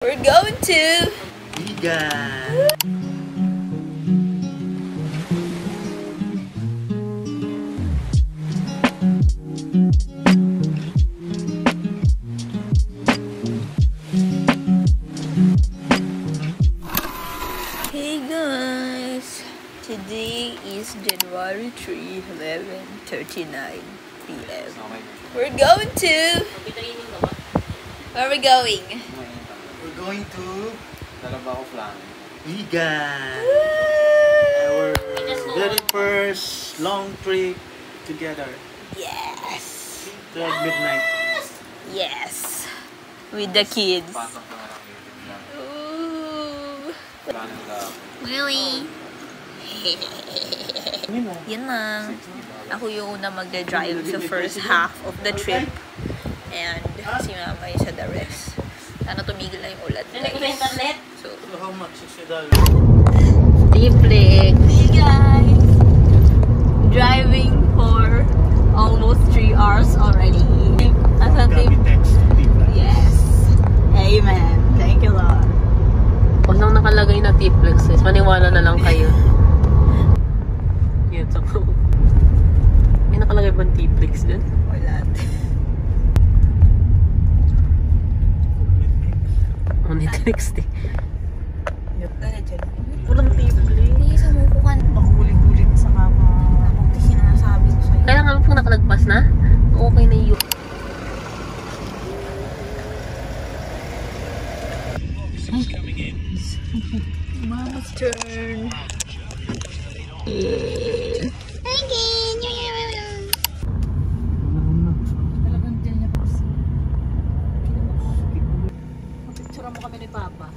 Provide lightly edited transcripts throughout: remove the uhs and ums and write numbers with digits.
We're going to Vegan. Hey guys, today is January 3, 11:39 p.m. We're going to where are we going? We're going to Dalabaw flan. Vegan. Our very first long trip together. Yes. 12 midnight. Yes. With the kids. Pasok na lang yung flan. Ooh. Flan nila. Really? Yun lang. Ako yung una magda-drive sa first half of the trip. And si Mama yung sa the rest. Sana tumigil na yung ulan, guys. So how much is it? Triplex. Hey guys! Driving for almost 3 hours already. Asan tip? Yes. Amen. Thank you, Lord. Kung nang nakalagay na Triplex, maniwala na lang kayo. Yan, saka. May nakalagay bang Triplex dun? Wala. Netflix din. Walang Triplex. Hindi, sa mukukan. Makuling-kuling sa kama. Ako, sinasabi ko sa'yo. Kaya nga po nakalagpas na. Okay na yun. Mama's turn. Talagang dyan niya po. Picture mo kami ni Papa.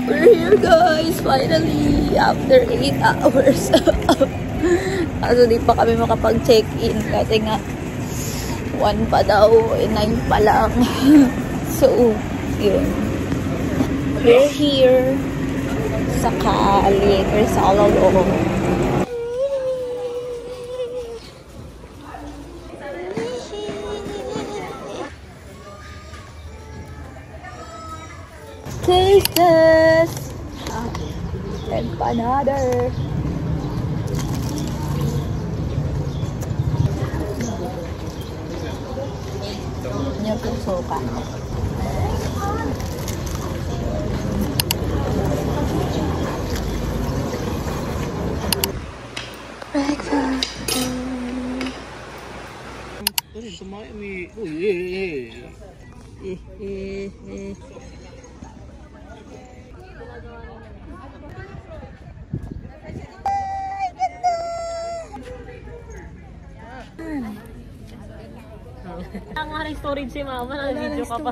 We're here guys, finally, after 8 hours. Kaso di pa kami makapag-check-in kasi nga 1 pa daw, 9 pa lang. So, yun. We're here sa Cali, Salalo. Taste this! Empanada! Niyo kung sopa. Breakfast! Ang nga storage si Mama, nag-video ka pa.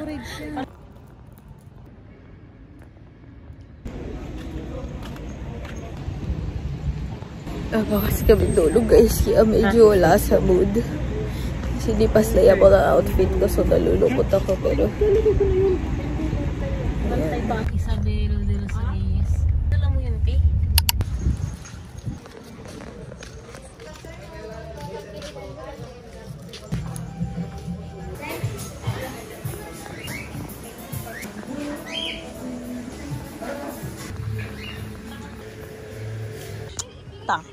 Kasi kami tulog guys, kaya medyo wala sa mood. Kasi di pa slayable ang outfit ko, so nalulungkot ako, pero Bantay pa ang Isabelo de los Reyes. Alam mo yun, P? ta.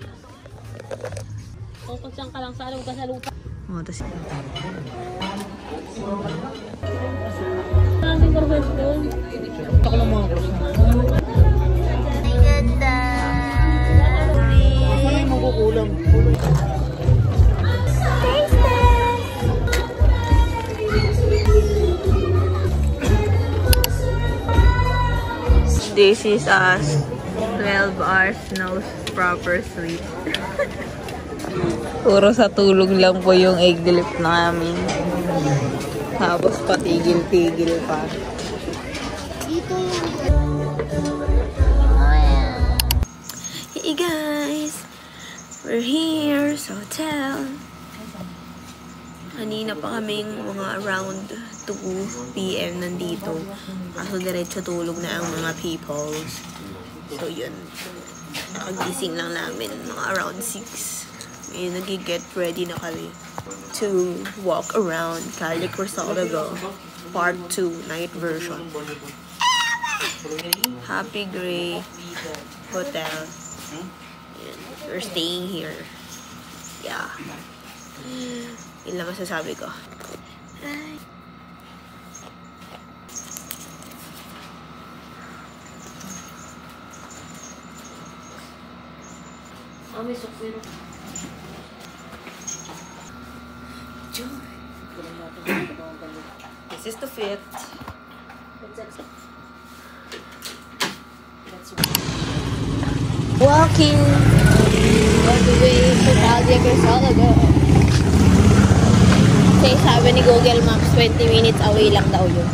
Kukutsang ka lang sa alam ka sa lupa. Oh, tas Maraming kargas doon. Ako lang mga cross na. Ay, ganda! Ano yung magkukulang? This is us. 12 hours no proper sleep. Puro sa tulog lang po yung egg dilip namin. Tapos patigil-tigil pa. Dito yung... Hey guys! guys! We're here sa hotel. Kanina pa kaming mga around 2 PM nandito. Kaso diretso tulog na ang mga peoples. So yun. Nakagising lang namin mga around 6. Ngayon nag-get ready na kami to walk around Calle Crisologo Part 2 night version. Happy Gray Hotel. Ayan. We're staying here. Yeah. Yun lang masasabi ko. Hi. May sukwiro. This is the fit. Walking all the way to Calle Crisologo. Kasi sabi ni Google Maps, 20 minutes away lang daw yun.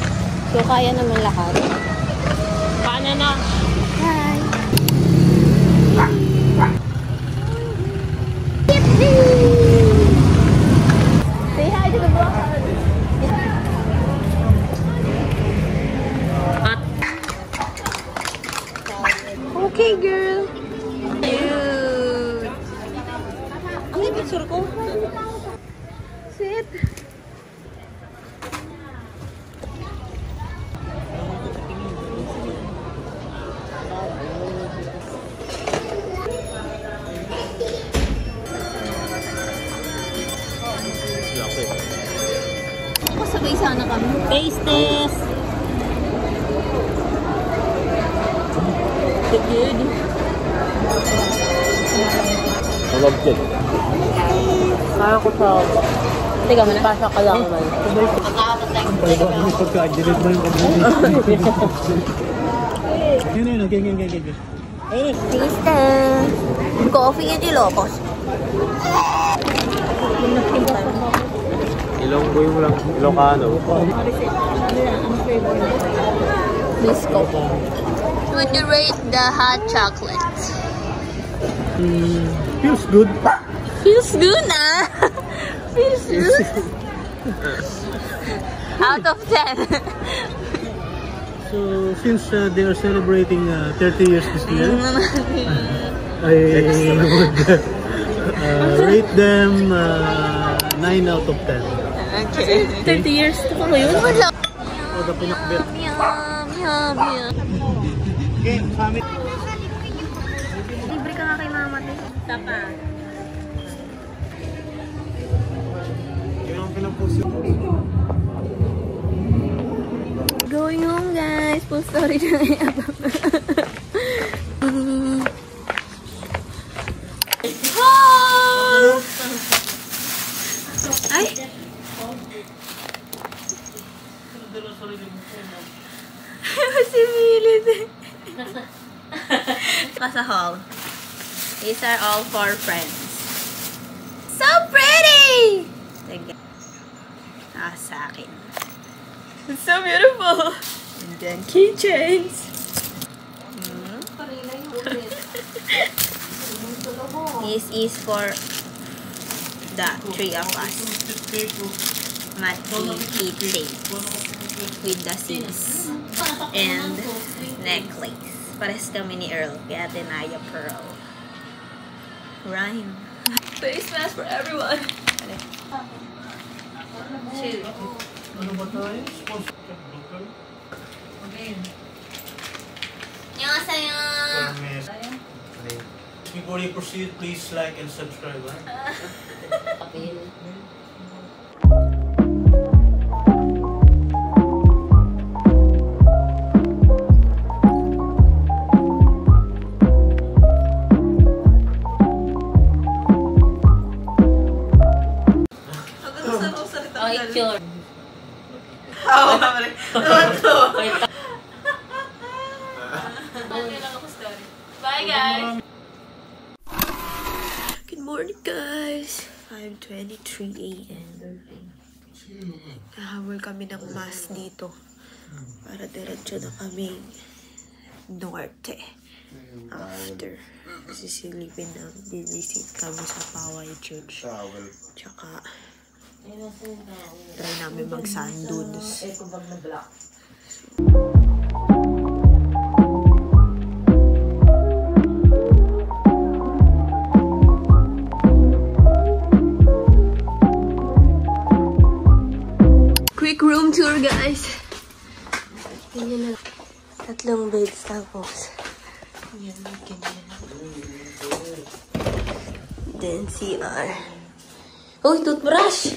So, kaya naman lakad. Paano na? Hi! Say hi to the vlog! Okay, girl! Cute! Ang yung picture ko? Sit! Sabay sana kami. Taste test! Good. Malab check. Kaya ko sa... Teka, manapasa ka lang naman. May pagka-delete mo yung pag-delete. Yun. Okay. Taste test! Coffee and Ilocos. Ilonggo yung lang. Ilocano. Bisco. Would you rate the hot chocolate? Feels good. Feels good, ah! Feels good. Out of 10. So, since they are celebrating 30 years this year, I would rate them 9 out of 10. Okay. 30 years to ko yun. Wala. O, the pinakbet. Yum. Okay, kami. Libre ka nga kay mama din. Tapa. Yun ang pinapusin. Going home, guys. Full story na ngayon. Ay! Masimilid. Nasa hall. These are all for friends. So pretty! Sa akin. It's so beautiful! And then keychains. This is for the 3 of us. Matching keychains with the C's and necklace. Pares kami ni Earl, kaya Tenaya Pearl. Rhyme. Face mask for everyone. 2. Ano ba tayo? 안녕하세요. Before you proceed, please like and subscribe. Ay, sure. Bye, guys. Good morning, guys. 5:23 a.m. Kahabol kami ng bus dito para diretso na kami norte. After, sisilipin na visit kami sa Poway Church. Tsaka, try namin mag-sand dunes. Quick room tour, guys. Ganyan na. 3 beds tapos. Yan, ganyan. Then CR. Oh, toothbrush!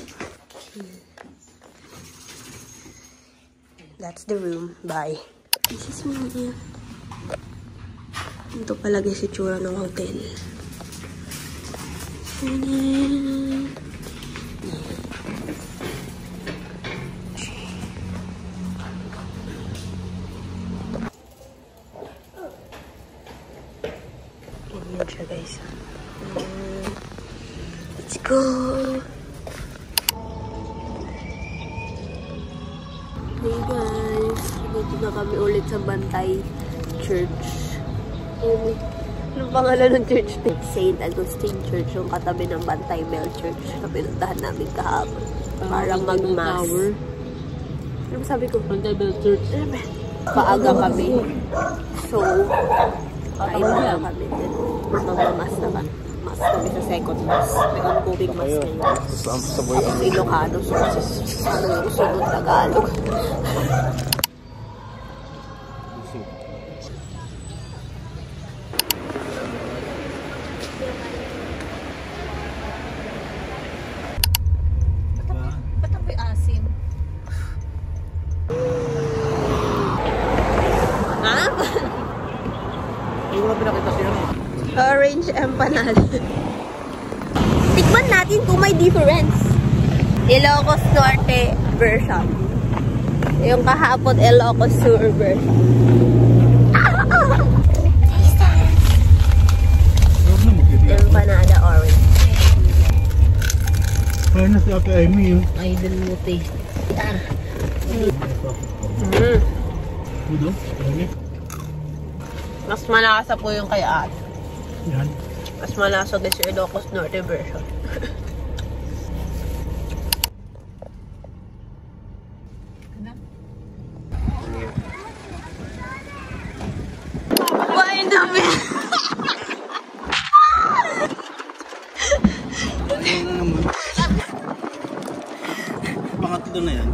That's the room. Bye. This is me. Ito palagi si tsura ng hotel. Ganyan siya, guys. Let's go! Hey guys! Dito na kami ulit sa Bantay Church. Anong pangalan ng church? St. Augustine Church, yung katabi ng Bantay Bell Church. Pinuntahan namin kahapon. Para mag-mass. Ano sabi ko? Bantay Bell Church. Paaga kami. So, kain na kami. Magmamas na kami. Mas kami sa second mass. May ongoing mass ngayon. Tapos Ilocano. So, ano yung sunod Tagalog. Ba't ang may asim? Ha? Ay, wala pinakita siya. Orange empanada. Tikman natin kung may difference. Ilocos Norte version. Yung kahapon Ilocos Sur version. Empanada orange. Kaya na si Ate Amy yun. Idol mo taste. Udo? Amy? Mas malasa po yung kay ate. Yan. Mas malasa din sa Ilocos Norte version. Why dami? Pangatlo na yan.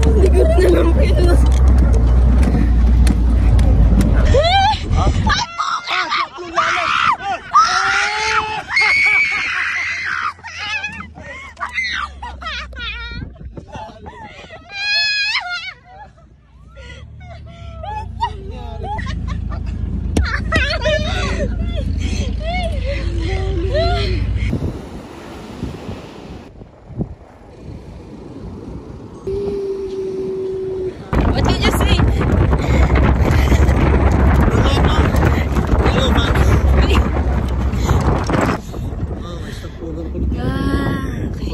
Hindi ko rin alam kayo. What did you say?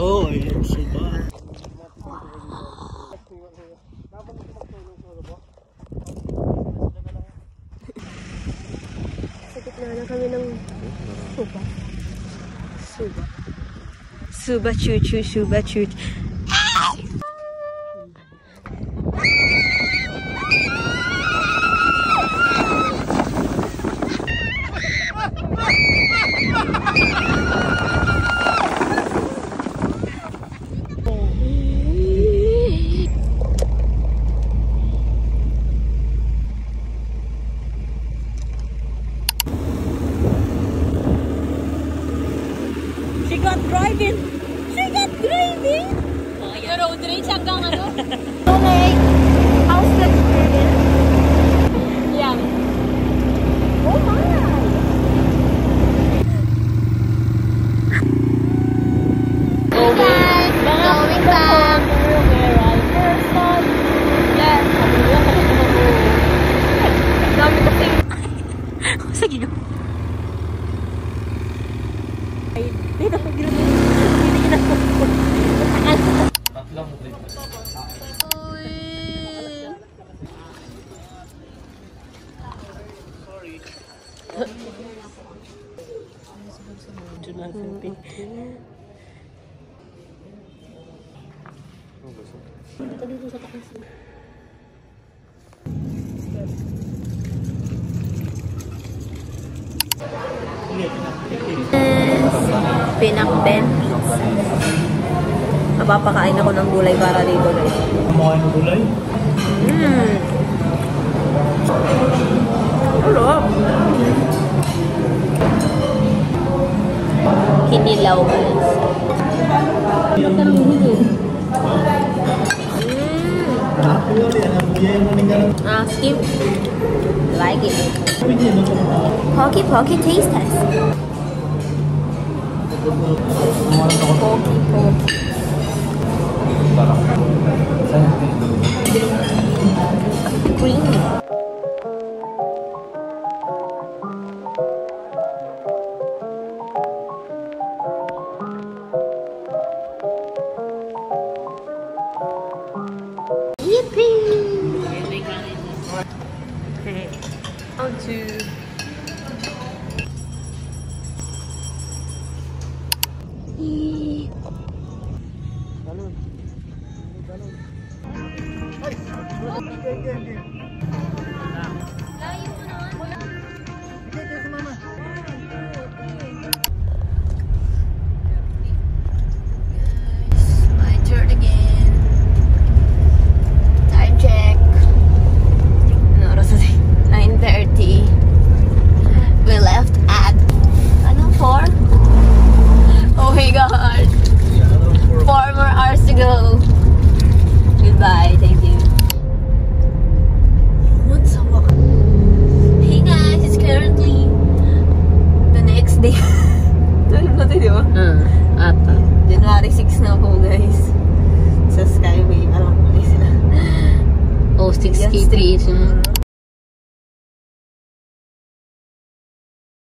Oh, ayun. So bad. Sa gitna na kami ng Suba. Suba. Suba chuchu, Suba chuchu. She got driving! She got driving! Oh, yeah. Road rage hanggang ano? So like, how's the experience? Yeah. Oh my! Going back! Going back! Dami kasi. Sige no. Ay, dito ko ginawa. Pinakben pizza. Napapakain ako ng gulay para dito, guys. Kumakain ng gulay? Sarap. Kinilaw, guys. Skip. Like it. Pocky Pocky taste test. Pocky Pocky. Creamy. Okay. On to my turn again. Time check. 9:30. We left at 4? Oh my god. 4 more hours to go. Goodbye. Thank you. What's up? Hey guys, it's currently the next day. Di ba? Ata. January 6 na po, guys. Sa Skyway. Parang sila. Oh, 6 kp.